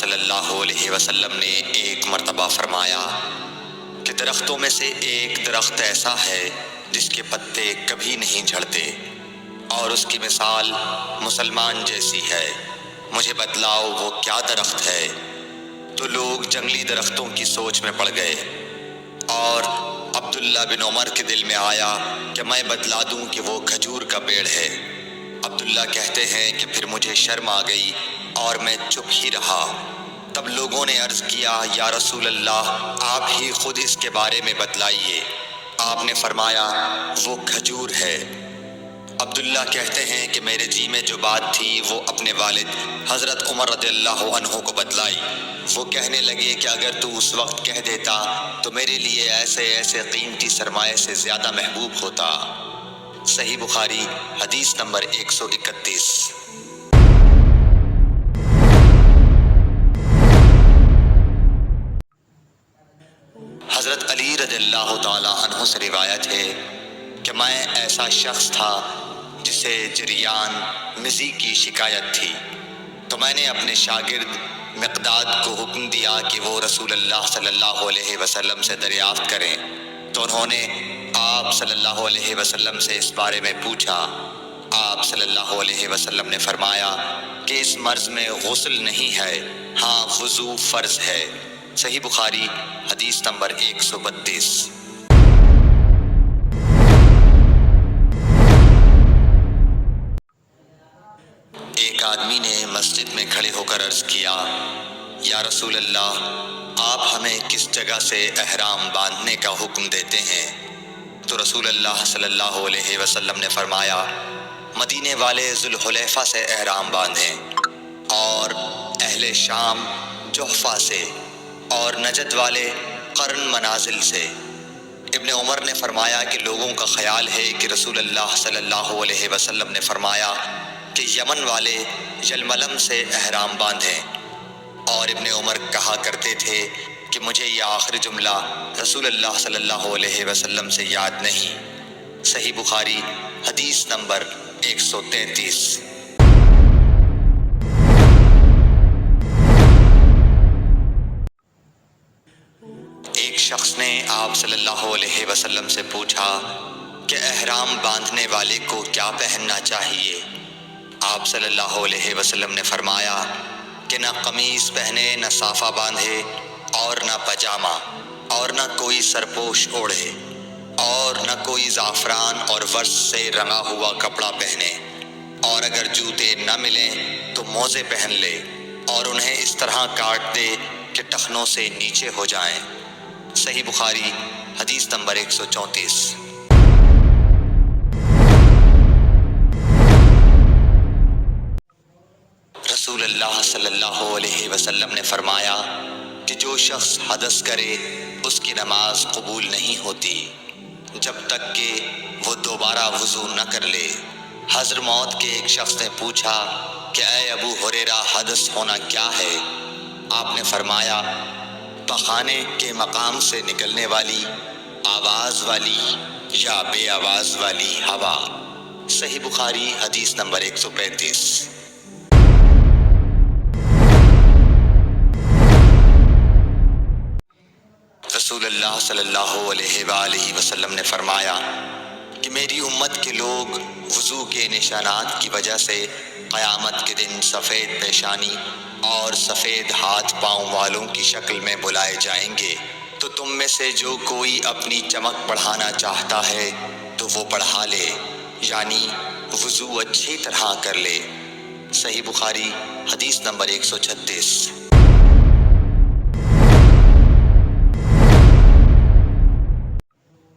صلی اللہ علیہ وسلم نے ایک مرتبہ فرمایا کہ درختوں میں سے ایک درخت ایسا ہے جس کے پتے کبھی نہیں جھڑتے اور اس کی مثال مسلمان جیسی ہے، مجھے بتلاؤ وہ کیا درخت ہے؟ تو لوگ جنگلی درختوں کی سوچ میں پڑ گئے اور عبداللہ بن عمر کے دل میں آیا کہ میں بتلا دوں کہ وہ کھجور کا پیڑ ہے۔ عبداللہ کہتے ہیں کہ پھر مجھے شرم آ گئی اور میں چپ ہی رہا۔ تب لوگوں نے عرض کیا، یا رسول اللہ، آپ ہی خود اس کے بارے میں بتلائیے۔ آپ نے فرمایا وہ کھجور ہے۔ عبداللہ کہتے ہیں کہ میرے جی میں جو بات تھی وہ اپنے والد حضرت عمر رضی اللہ عنہ کو بتلائی۔ وہ کہنے لگے کہ اگر تو اس وقت کہہ دیتا تو میرے لیے ایسے ایسے قیمتی سرمایے سے زیادہ محبوب ہوتا۔ صحیح بخاری حدیث نمبر 131۔ حضرت علی رضی اللہ تعالی عنہ سے روایت ہے کہ میں ایسا شخص تھا جسے جریان مزی کی شکایت تھی، تو میں نے اپنے شاگرد مقداد کو حکم دیا کہ وہ رسول اللہ صلی اللہ علیہ وسلم سے دریافت کریں، تو انہوں نے آپ صلی اللہ علیہ وسلم سے اس بارے میں پوچھا۔ آپ صلی اللہ علیہ وسلم نے فرمایا کہ اس مرض میں غسل نہیں ہے، ہاں وضو فرض ہے۔ صحیح بخاری حدیث نمبر 132۔ ایک آدمی نے مسجد میں کھڑے ہو کر عرض کیا، یا رسول اللہ، آپ ہمیں کس جگہ سے احرام باندھنے کا حکم دیتے ہیں؟ تو رسول اللہ صلی اللہ علیہ وسلم نے فرمایا، مدینے والے ذوالحلیفہ سے احرام باندھیں، اور اہل شام جحفہ سے، اور نجد والے قرن منازل سے۔ ابن عمر نے فرمایا کہ لوگوں کا خیال ہے کہ رسول اللہ صلی اللہ علیہ وسلم نے فرمایا کہ یمن والے یلملم سے احرام باندھیں، اور ابن عمر کہا کرتے تھے کہ مجھے یہ آخری جملہ رسول اللہ صلی اللہ علیہ وسلم سے یاد نہیں۔ صحیح بخاری حدیث نمبر 133۔ ایک شخص نے آپ صلی اللہ علیہ وسلم سے پوچھا کہ احرام باندھنے والے کو کیا پہننا چاہیے؟ آپ صلی اللہ علیہ وسلم نے فرمایا کہ نہ قمیص پہنے، نہ صافہ باندھے، اور نہ پاجامہ، اور نہ کوئی سرپوش اوڑھے، اور نہ کوئی زعفران اور ورس سے رنگا ہوا کپڑا پہنے، اور اگر جوتے نہ ملیں تو موزے پہن لے، اور انہیں اس طرح کاٹ دے کہ ٹخنوں سے نیچے ہو جائیں۔ صحیح بخاری حدیث نمبر 134۔ رسول اللہ صلی اللہ علیہ وسلم نے فرمایا کہ جو شخص حدث کرے اس کی نماز قبول نہیں ہوتی جب تک کہ وہ دوبارہ وضو نہ کر لے۔ حضرموت کے ایک شخص نے پوچھا کہ اے ابو ہریرہ، حدث ہونا کیا ہے؟ آپ نے فرمایا پخانے کے مقام سے نکلنے والی آواز والی یا بے آواز والی ہوا۔ صحیح بخاری حدیث نمبر 135۔ رسول اللہ صلی اللہ علیہ وآلہ وسلم نے فرمایا کہ میری امت کے لوگ وضو کے نشانات کی وجہ سے قیامت کے دن سفید پیشانی اور سفید ہاتھ پاؤں والوں کی شکل میں بلائے جائیں گے، تو تم میں سے جو کوئی اپنی چمک بڑھانا چاہتا ہے تو وہ بڑھا لے، یعنی وضو اچھی طرح کر لے۔ صحیح بخاری حدیث نمبر 136۔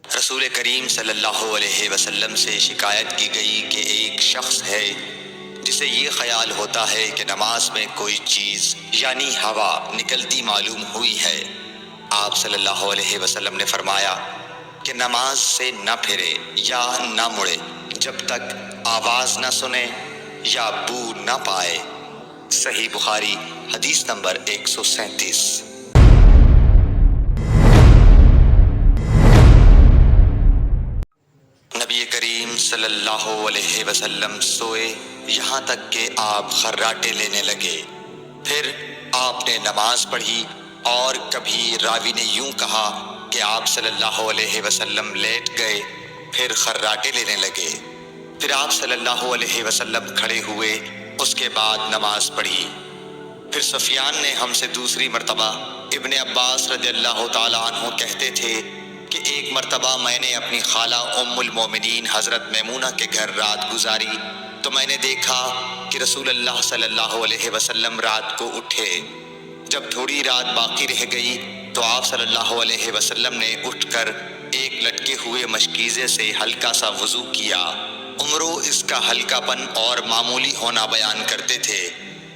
رسول کریم صلی اللہ علیہ وسلم سے شکایت کی گئی کہ ایک شخص ہے جسے یہ خیال ہوتا ہے کہ نماز میں کوئی چیز یعنی ہوا نکلتی معلوم ہوئی ہے۔ آپ صلی اللہ علیہ وسلم نے فرمایا کہ نماز سے نہ پھرے یا نہ مڑے جب تک آواز نہ سنے یا بو نہ پائے۔ صحیح بخاری حدیث نمبر 137۔ نبی کریم صلی اللہ علیہ وسلم سوئے یہاں تک کہ آپ خراٹے لینے لگے، پھر آپ نے نماز پڑھی، اور کبھی راوی نے یوں کہا کہ آپ صلی اللہ علیہ وسلم لیٹ گئے، پھر خراٹے لینے لگے۔ پھر آپ صلی اللہ علیہ وسلم کھڑے ہوئے، اس کے بعد نماز پڑھی۔ پھر سفیان نے ہم سے دوسری مرتبہ، ابن عباس رضی اللہ تعالیٰ عنہ کہتے تھے کہ ایک مرتبہ میں نے اپنی خالہ ام المومنین حضرت میمونہ کے گھر رات گزاری، تو میں نے دیکھا کہ رسول اللہ صلی اللہ علیہ وسلم رات کو اٹھے۔ جب تھوڑی رات باقی رہ گئی تو آپ صلی اللہ علیہ وسلم نے اٹھ کر ایک لٹکے ہوئے مشکیزے سے ہلکا سا وضو کیا۔ عمرو اس کا ہلکا پن اور معمولی ہونا بیان کرتے تھے،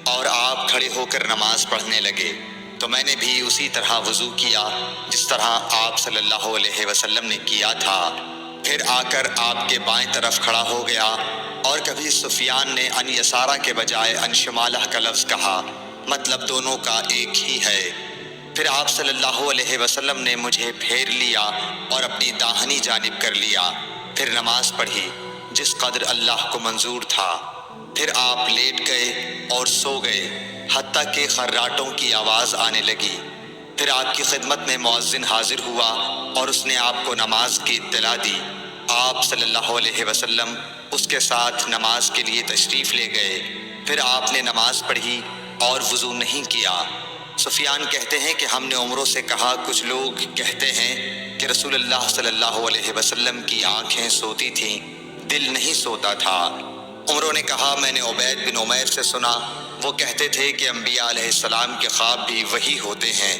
اور آپ کھڑے ہو کر نماز پڑھنے لگے، تو میں نے بھی اسی طرح وضو کیا جس طرح آپ صلی اللہ علیہ وسلم نے کیا تھا۔ پھر آ کر آپ کے بائیں طرف کھڑا ہو گیا، اور کبھی سفیان نے ان یسارہ کے بجائے ان شمالہ کا لفظ کہا، مطلب دونوں کا ایک ہی ہے۔ پھر آپ صلی اللہ علیہ وسلم نے مجھے پھیر لیا اور اپنی داہنی جانب کر لیا، پھر نماز پڑھی جس قدر اللہ کو منظور تھا۔ پھر آپ لیٹ گئے اور سو گئے، حتیٰ کہ خراٹوں کی آواز آنے لگی۔ پھر آپ کی خدمت میں مؤذن حاضر ہوا اور اس نے آپ کو نماز کی اطلاع دی۔ آپ صلی اللہ علیہ وسلم اس کے ساتھ نماز کے لیے تشریف لے گئے۔ پھر آپ نے نماز پڑھی اور وضو نہیں کیا۔ سفیان کہتے ہیں کہ ہم نے عمروں سے کہا، کچھ لوگ کہتے ہیں کہ رسول اللہ صلی اللہ علیہ وسلم کی آنکھیں سوتی تھیں، دل نہیں سوتا تھا۔ عمروں نے کہا، میں نے عبید بن عمیر سے سنا، وہ کہتے تھے کہ انبیاء علیہ السلام کے خواب بھی وہی ہوتے ہیں۔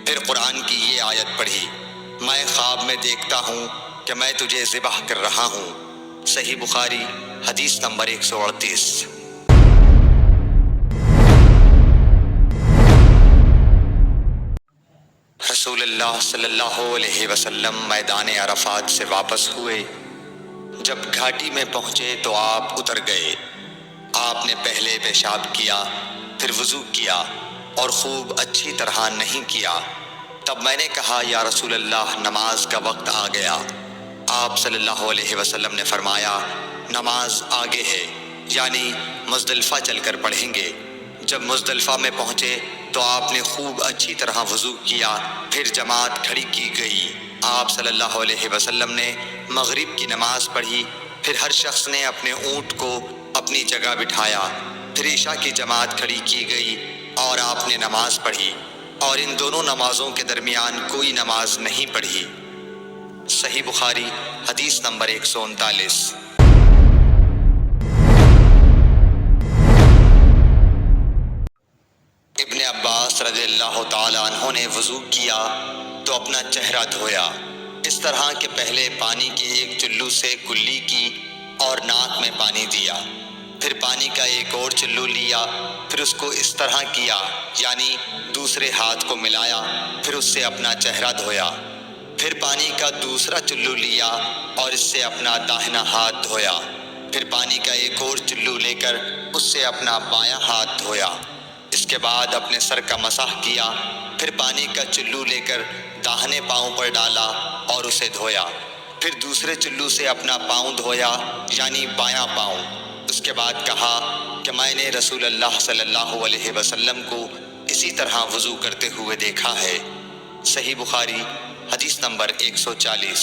پھر قرآن کی یہ آیت پڑھی، میں خواب میں دیکھتا ہوں کہ میں تجھے ذبح کر رہا ہوں۔ صحیح بخاری حدیث نمبر 138۔ رسول اللہ صلی اللہ علیہ وسلم میدان عرفات سے واپس ہوئے۔ جب گھاٹی میں پہنچے تو آپ اتر گئے۔ آپ نے پہلے پیشاب کیا، پھر وضو کیا، اور خوب اچھی طرح نہیں کیا۔ تب میں نے کہا، یا رسول اللہ، نماز کا وقت آ گیا۔ آپ صلی اللہ علیہ وسلم نے فرمایا، نماز آگے ہے، یعنی مزدلفہ چل کر پڑھیں گے۔ جب مزدلفہ میں پہنچے تو آپ نے خوب اچھی طرح وضو کیا، پھر جماعت کھڑی کی گئی۔ آپ صلی اللہ علیہ وسلم نے مغرب کی نماز پڑھی، پھر ہر شخص نے اپنے اونٹ کو اپنی جگہ بٹھایا، پھر عشاء کی جماعت کھڑی کی گئی اور آپ نے نماز پڑھی، اور ان دونوں نمازوں کے درمیان کوئی نماز نہیں پڑھی۔ صحیح بخاری حدیث نمبر 139۔ ابن عباس رضی اللہ تعالیٰ عنہ نے وضو کیا تو اپنا چہرہ دھویا، اس طرح کہ پہلے پانی کے ایک چلو سے کلی کی اور ناک میں پانی دیا، پھر پانی کا ایک اور چلو لیا، پھر اس کو اس طرح کیا، یعنی دوسرے ہاتھ کو ملایا، پھر اس سے اپنا چہرہ دھویا، پھر پانی کا دوسرا چلو لیا اور اس سے اپنا داہنا ہاتھ دھویا، پھر پانی کا ایک اور چلو لے کر اس سے اپنا بایاں ہاتھ دھویا، اس کے بعد اپنے سر کا مسح کیا، پھر پانی کا چلو لے کر داہنے پاؤں پر ڈالا اور اسے دھویا، پھر دوسرے چلو سے اپنا پاؤں دھویا، یعنی بایاں پاؤں۔ اس کے بعد کہا کہ میں نے رسول اللہ صلی اللہ علیہ وسلم کو اسی طرح وضو کرتے ہوئے دیکھا ہے۔ صحیح بخاری حدیث نمبر 140۔